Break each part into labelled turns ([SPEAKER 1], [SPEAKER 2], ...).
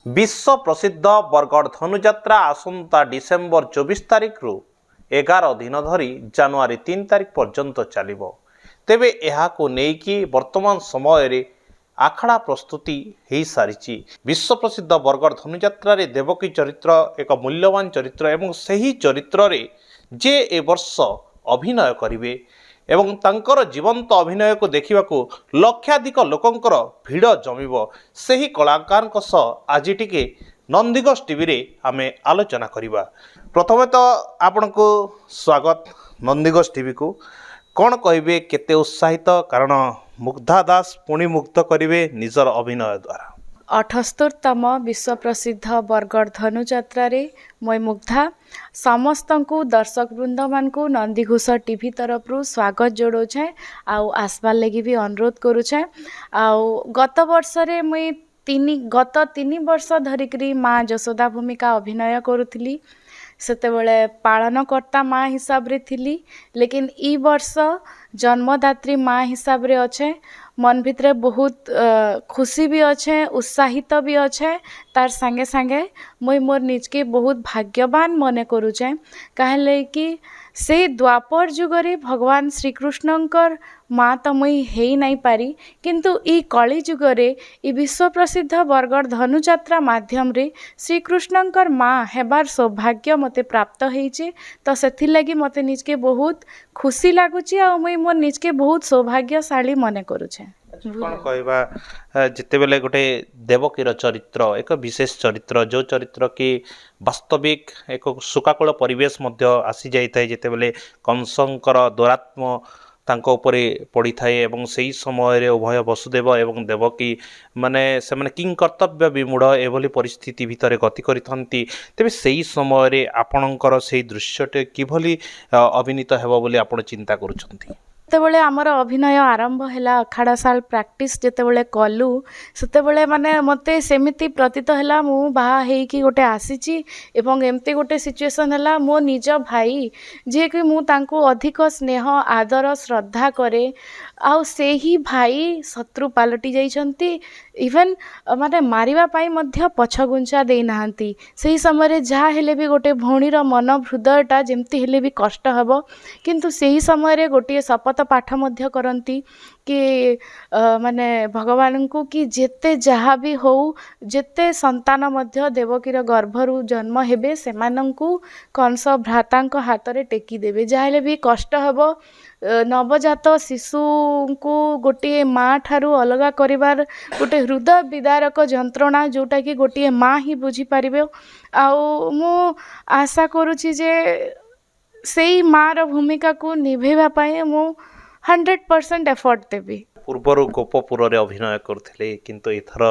[SPEAKER 1] विश्व प्रसिद्ध बरगढ़ धनुଯାत्रा आसंता डिसेम्बर 24 तारिख रु 11 दिन धरी जनवरी 3 तारिख पर्यंत चलिबो। तेबे एहाको नेकी वर्तमान समय रे आखड़ा प्रस्तुति हो सारी। विश्व प्रसिद्ध बरगढ़ धनुଯାत्रा रे देवकी चरित्र एक मूल्यवान चरित्र एवं सही चरित्र रे जे ए वर्ष अभिनय करिवे एवं तांकर जीवंत अभिनय को देखा लक्षाधिक लोकंकर भिड़ जमिबो। सही कलाकार आज टिके नंदीघोष टीवी रे आमे आलोचना करिबा। प्रथमे तो आपण को स्वागत नंदीघोष टीवी को। कौन कहिबे केते उत्साहित कारण मुग्धा दास पुणी मुक्त करिवे निजर अभिनय द्वारा।
[SPEAKER 2] 78तम विश्व प्रसिद्ध बरगढ़ धनुଯାत्रा रे मैं मुग्धा समस्त को दर्शक वृंद मान को नंदीघोष टीवी तरफ रु स्वागत जोड़े आउ आसबार लगी भी अनुरोध करुचे। आउ गत वर्ष रे मुई गत 3 वर्ष धरिकरी माँ जशोदा भूमिका अभिनय करुଥିଲି। सेतेबेले पालनकर्ता माँ हिसाब रे थिली, लेकिन ई वर्ष जन्मदात्री माँ हिसाब रे अच्छे। मन भितरे बहुत खुशी भी अच्छे, उत्साहित भी अच्छे। तार संगे संगे मुई मोर निज के बहुत भाग्यवान मने करुचे। कहले कि से द्वापर जुगरे भगवान श्रीकृष्णंकर माँ तो मुई हेई नहीं पारी, किंतु ई कली जुगरे ई विश्व प्रसिद्ध बरगढ़ धनुଯାत्रा माध्यम रे श्रीकृष्णंकर माँ हेबार सौभाग्य मते प्राप्त होईचे। तो सेथि लगी मते निज के बहुत खुशी लागुची आ मुई मोर निज के बहुत सौभाग्यशाली मने करुचे।
[SPEAKER 1] कौन कहवा जिते बेले गोटे देवकीर चरित्र एक विशेष चरित्र जो चरित्र की वास्तविक एक सुकाकूल परिवेश मध्य आसी जाइए जिते बेले कंसंकर दुरात्म तांको उपरे पड़ी थाए एवं सही समय रे उभय वसुदेव एवं देवकी माने से माने किंग कर्तव्य विमूढ़ एभली परिस्थिति भितर गति करिथंती। तेबे सही समय रे आपणकर सही दृश्यटे किभली अभिनीत हेबो बोली आपण चिंता करूछंती।
[SPEAKER 2] जितेबले आमर अभिनय आरंभ हैला अखाड़ा साल प्रैक्टिस जितेबले कलु सेतेबले माने मते सेमिति प्रतीत हैला मु बाहा हेकी गोटे आसीची एवं एमती गोटे सिचुएशन हैला मो निज भाई जे कि मु तांको अधिक स्नेह आदर श्रद्धा करे आउ से ही भाई शत्रु पालटी जाइछंती। इवन माने मारिबा पाई मध्य पछगुंचा देई नाहंती। सही समय जहाँ हेले भी गोटे भौणीर मन हृदयटा जेमती हेले भी कष्ट हबो, किंतु सही समय गोटे शपथ पाठ मध्य करती कि माने भगवान को कि जेते जहाँ भी हो जेते संतान मध्य देवकीर गर्भरु जन्म हेबे सेमानंकु कंस भ्रातांक हाथ रे टेकी देबे। जाहेले भी कष्ट हबो। नवजात शिशु को गोटे माँ ठारू अलगा करिवार गोटे हृदय विदारक जंत्रणा जोटा कि गोटे माँ ही बुझी पारिबे। आउ मु आशा करूची जे सेई माँ रो भूमिका को निभेवा पाए मु 100% एफर्ट देबी।
[SPEAKER 1] पूर्वर गोपपुर रे अभिनय करथिले किंतु एथर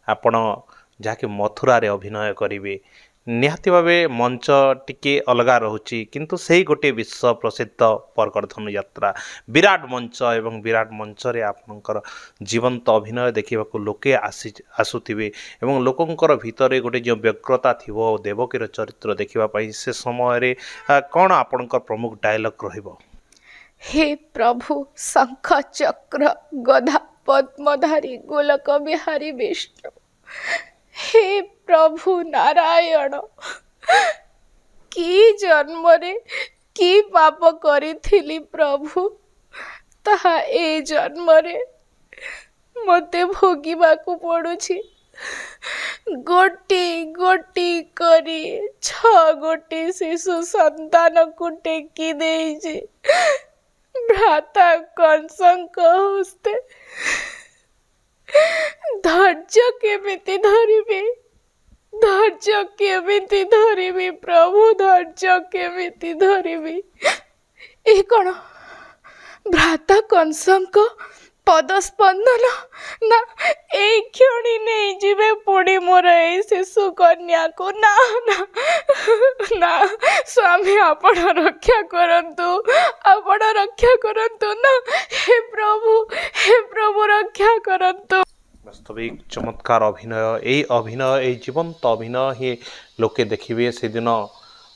[SPEAKER 1] आपण जाके मथुरा रे अभिनय करिवे निहाती भावे मंच टिके अलगा रहुची, किंतु सही गोटे विश्व प्रसिद्ध बरगढ़ धनुଯାत्रा विराट मंच एवं विराट मंच रे आपनकर जीवंत अभिनय देखिबाकू लोके आसुथिबे एवं लोकंकर भितरे गोटे जो व्यग्रता थिबो देवकीर चरित्र देखिबा पई से समय रे कोन आपनकर प्रमुख डायलॉग रहिबो।
[SPEAKER 2] हे प्रभु शंख चक्र गदा पद्मधारी गोलक बिहारी विष्णु, हे प्रभु नारायण की जन्म रे की पाप करी प्रभु ताहा ए जन्म रे मते भोगिबा को पड़ुछि। गोटी गोटी करी 6 गोटी शिशु संतान को टेकी देइछि भ्राता कंसंक हस्ते। धैर्य केमिति धरिबे, धैर्य केमिति धरिबे प्रभु, धैर्य केमिति धरिबे। ए कौन भ्राता कंसंक पदस्पंदन ना ए क्षणी नहीं जीवे पुणी मोर ए शिशु कन्या को ना ना ना स्वामी आपण रक्षा करंतु, आपण रक्षा करंतु ना। हे प्रभु रक्षा करंतु।
[SPEAKER 1] वास्तविक चमत्कार अभिनय ए जीवंत अभिनय ही लोके देखिए से दिन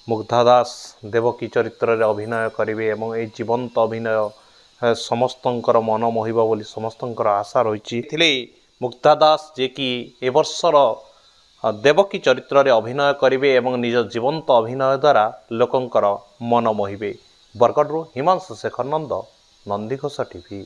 [SPEAKER 1] मुग्धा दास देवकी चरित्र रे अभिनय करिवे एवं ए जीवंत अभिनय समस्तंकर मन मोहिब बोली समस्तंकर आशा रही। मुग्धा दास जे कि ए वर्षर ଦେବକୀ ଚରିତ୍ରରେ ଅଭିନୟ କରିବେ ଏବଂ ନିଜ ଜୀବନ୍ତ ଅଭିନୟ ଦ୍ୱାରା ଲୋକଙ୍କର ମନ ମୋହିବେ। ବରଗଡ଼ରୁ ହିମାଂଶୁ ଶେଖର ନନ୍ଦ, ନନ୍ଦିଘୋଷ ଟିଭି।